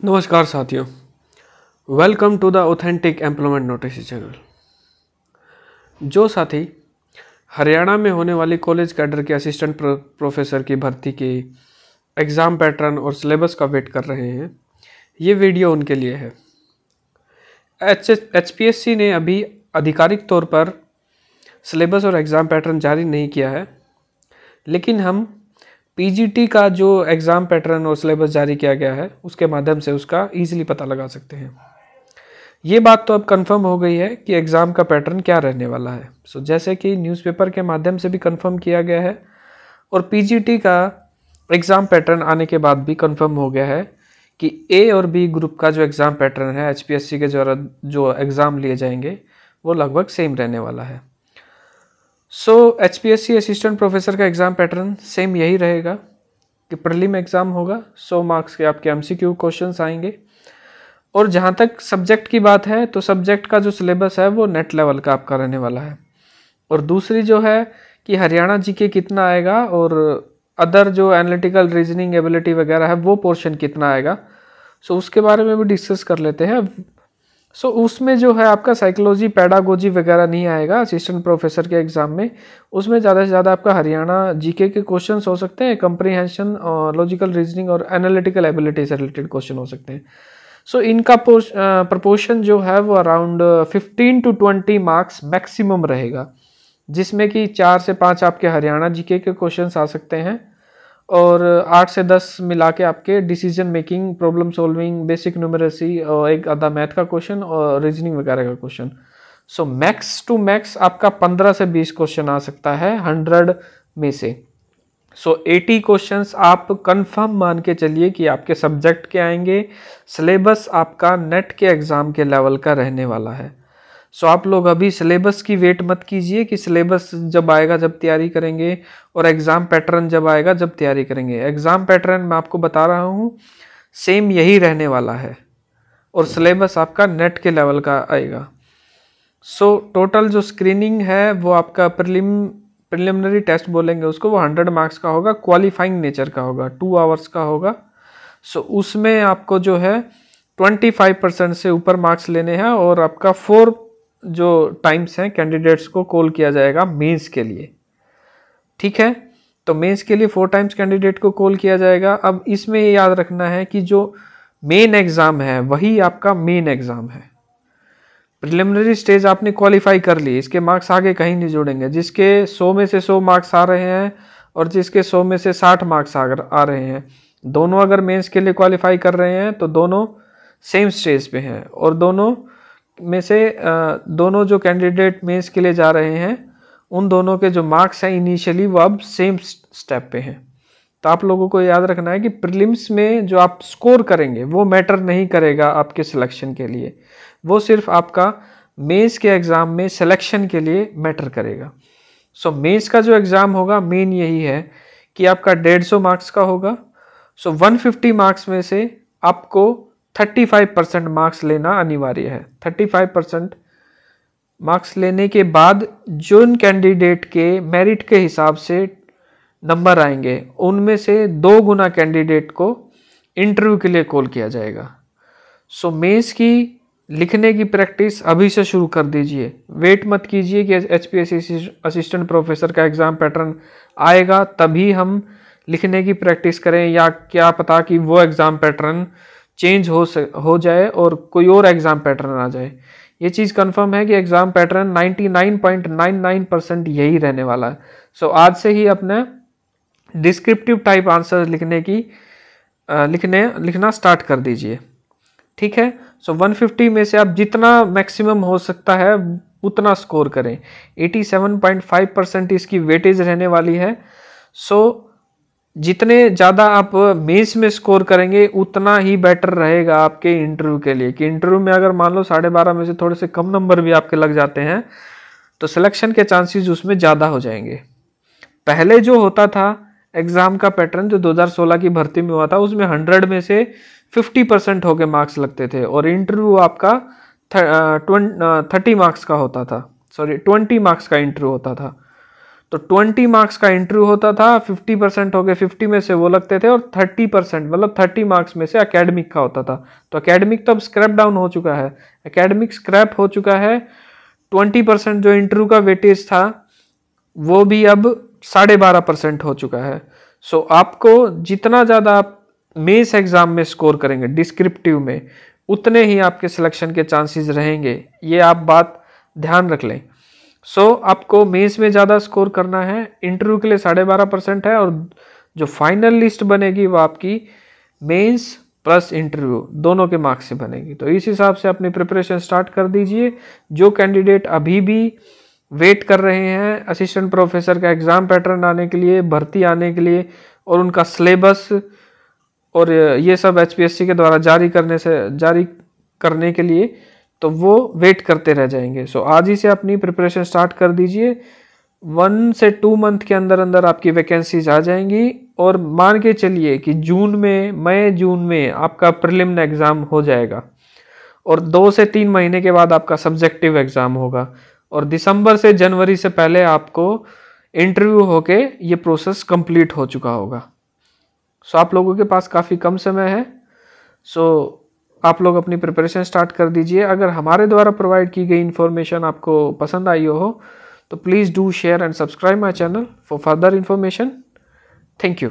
नमस्कार साथियों, welcome to the authentic employment notice channel. जो साथी हरियाणा में होने वाली कॉलेज कैडर के असिस्टेंट प्रोफेसर की भर्ती के एग्ज़ाम पैटर्न और सिलेबस का वेट कर रहे हैं, ये वीडियो उनके लिए है। HPSC ने अभी आधिकारिक तौर पर सिलेबस और एग्ज़ाम पैटर्न जारी नहीं किया है, लेकिन हम PGT का जो एग्ज़ाम पैटर्न और सिलेबस जारी किया गया है उसके माध्यम से उसका ईजिली पता लगा सकते हैं। ये बात तो अब कंफर्म हो गई है कि एग्ज़ाम का पैटर्न क्या रहने वाला है। जैसे कि न्यूज़पेपर के माध्यम से भी कंफर्म किया गया है और PGT का एग्ज़ाम पैटर्न आने के बाद भी कंफर्म हो गया है कि A और B ग्रुप का जो एग्ज़ाम पैटर्न है HPSC के जो एग्ज़ाम लिए जाएंगे वो लगभग सेम रहने वाला है। HPSC असिस्टेंट प्रोफेसर का एग्ज़ाम पैटर्न सेम यही रहेगा कि प्रीलिम एग्ज़ाम होगा, 100 मार्क्स के आपके MCQ क्वेश्चंस आएंगे। और जहाँ तक सब्जेक्ट की बात है तो सब्जेक्ट का जो सिलेबस है वो नेट लेवल का आपका रहने वाला है। और दूसरी जो है कि हरियाणा जीके कितना आएगा और अदर जो एनालिटिकल रीजनिंग एबिलिटी वगैरह है वो पोर्शन कितना आएगा, उसके बारे में भी डिस्कस कर लेते हैं। उसमें जो है आपका साइकोलॉजी पैडागोजी वगैरह नहीं आएगा असिस्टेंट प्रोफेसर के एग्ज़ाम में। उसमें ज़्यादा से ज़्यादा आपका हरियाणा जीके के क्वेश्चंस हो सकते हैं, कंप्रीहेंशन, लॉजिकल रीजनिंग और एनालिटिकल एबिलिटी से रिलेटेड क्वेश्चन हो सकते हैं। इनका प्रपोर्शन जो है वो अराउंड 15 to 20 मार्क्स मैक्सिमम रहेगा, जिसमें कि 4 से 5 आपके हरियाणा जीके के क्वेश्चंस आ सकते हैं और 8 से 10 मिला के आपके decision making, problem solving, basic numeracy और एक आधा मैथ का क्वेश्चन और रीजनिंग वगैरह का क्वेश्चन। मैक्स टू मैक्स आपका 15 से 20 क्वेश्चन आ सकता है 100 में से। 80 क्वेश्चंस आप कंफर्म मान के चलिए कि आपके सब्जेक्ट के आएंगे। सिलेबस आपका नेट के एग्ज़ाम के लेवल का रहने वाला है। आप लोग अभी सिलेबस की वेट मत कीजिए कि सिलेबस जब आएगा जब तैयारी करेंगे और एग्ज़ाम पैटर्न जब आएगा जब तैयारी करेंगे। एग्ज़ाम पैटर्न मैं आपको बता रहा हूँ सेम यही रहने वाला है और सिलेबस आपका नेट के लेवल का आएगा। टोटल जो स्क्रीनिंग है वो आपका प्रिलिमिनरी टेस्ट बोलेंगे उसको, वो 100 मार्क्स का होगा, क्वालिफाइंग नेचर का होगा, 2 आवर्स का होगा। उसमें आपको जो है 25% से ऊपर मार्क्स लेने हैं और आपका 4 जो टाइम्स हैं कैंडिडेट्स को कॉल किया जाएगा मेंस के लिए। ठीक है, तो मेंस के लिए 4 टाइम्स कैंडिडेट को कॉल किया जाएगा। अब इसमें ये याद रखना है कि जो मेन एग्जाम है वही आपका मेन एग्जाम है। प्रिलिमिनरी स्टेज आपने क्वालिफाई कर ली, इसके मार्क्स आगे कहीं नहीं जोड़ेंगे। जिसके 100 में से 100 मार्क्स आ रहे हैं और जिसके 100 में से 60 मार्क्स आ रहे हैं, दोनों अगर मेंस के लिए क्वालिफाई कर रहे हैं तो दोनों सेम स्टेज पे हैं और दोनों में से दोनों जो कैंडिडेट मेंस के लिए जा रहे हैं उन दोनों के जो मार्क्स हैं इनिशियली वो अब सेम स्टेप पे हैं। तो आप लोगों को याद रखना है कि प्रीलिम्स में जो आप स्कोर करेंगे वो मैटर नहीं करेगा आपके सिलेक्शन के लिए, वो सिर्फ आपका मेंस के एग्ज़ाम में सिलेक्शन के लिए मैटर करेगा। मेंस का जो एग्ज़ाम होगा मेन यही है कि आपका 150 मार्क्स का होगा। 150 मार्क्स में से आपको 35% मार्क्स लेना अनिवार्य है। 35% मार्क्स लेने के बाद जो कैंडिडेट के मेरिट के हिसाब से नंबर आएंगे उनमें से 2 गुना कैंडिडेट को इंटरव्यू के लिए कॉल किया जाएगा। मेंस की लिखने की प्रैक्टिस अभी से शुरू कर दीजिए। वेट मत कीजिए कि HPSC असिस्टेंट प्रोफेसर का एग्ज़ाम पैटर्न आएगा तभी हम लिखने की प्रैक्टिस करें, या क्या पता कि वो एग्ज़ाम पैटर्न चेंज हो जाए और कोई और एग्ज़ाम पैटर्न आ जाए। ये चीज़ कंफर्म है कि एग्ज़ाम पैटर्न 99.99% यही रहने वाला है। आज से ही अपने डिस्क्रिप्टिव टाइप आंसर लिखना स्टार्ट कर दीजिए। ठीक है, 150 में से आप जितना मैक्सिमम हो सकता है उतना स्कोर करें। 87.5% इसकी वेटेज रहने वाली है। जितने ज़्यादा आप मेंस में स्कोर करेंगे उतना ही बेटर रहेगा आपके इंटरव्यू के लिए। कि इंटरव्यू में अगर मान लो 12.5 में से थोड़े से कम नंबर भी आपके लग जाते हैं तो सिलेक्शन के चांसेस उसमें ज़्यादा हो जाएंगे। पहले जो होता था एग्ज़ाम का पैटर्न जो 2016 की भर्ती में हुआ था उसमें 100 में से 50% हो गए मार्क्स लगते थे और इंटरव्यू आपका 30 मार्क्स का होता था, 20 मार्क्स का इंटरव्यू होता था। तो 20 मार्क्स का इंटरव्यू होता था, 50% हो गए, 50 में से वो लगते थे, और 30% मतलब 30 मार्क्स में से एकेडमिक का होता था। तो एकेडमिक तो अब स्क्रैप डाउन हो चुका है, एकेडमिक स्क्रैप हो चुका है। 20% जो इंटरव्यू का वेटेज था वो भी अब 12.5% हो चुका है। सो आपको जितना ज़्यादा आप मेंस एग्जाम में स्कोर करेंगे डिस्क्रिप्टिव में, उतने ही आपके सिलेक्शन के चांसेस रहेंगे, ये आप बात ध्यान रख लें। आपको मेंस में ज़्यादा स्कोर करना है, इंटरव्यू के लिए 12.5% है, और जो फाइनल लिस्ट बनेगी वो आपकी मेंस प्लस इंटरव्यू दोनों के मार्क्स से बनेगी। तो इस हिसाब से अपनी प्रिपरेशन स्टार्ट कर दीजिए। जो कैंडिडेट अभी भी वेट कर रहे हैं असिस्टेंट प्रोफेसर का एग्ज़ाम पैटर्न आने के लिए, भर्ती आने के लिए, और उनका सिलेबस और ये सब HPSC के द्वारा जारी करने के लिए, तो वो वेट करते रह जाएंगे। आज ही से अपनी प्रिपरेशन स्टार्ट कर दीजिए। 1 से 2 मंथ के अंदर अंदर आपकी वैकेंसीज आ जाएंगी, और मान के चलिए कि मई जून में आपका प्रीलिम एग्ज़ाम हो जाएगा, और 2 से 3 महीने के बाद आपका सब्जेक्टिव एग्ज़ाम होगा, और दिसंबर से जनवरी से पहले आपको इंटरव्यू होके ये प्रोसेस कंप्लीट हो चुका होगा। आप लोगों के पास काफ़ी कम समय है। आप लोग अपनी प्रिपरेशन स्टार्ट कर दीजिए। अगर हमारे द्वारा प्रोवाइड की गई इन्फॉर्मेशन आपको पसंद आई हो तो please do share and subscribe my channel for further information. Thank you.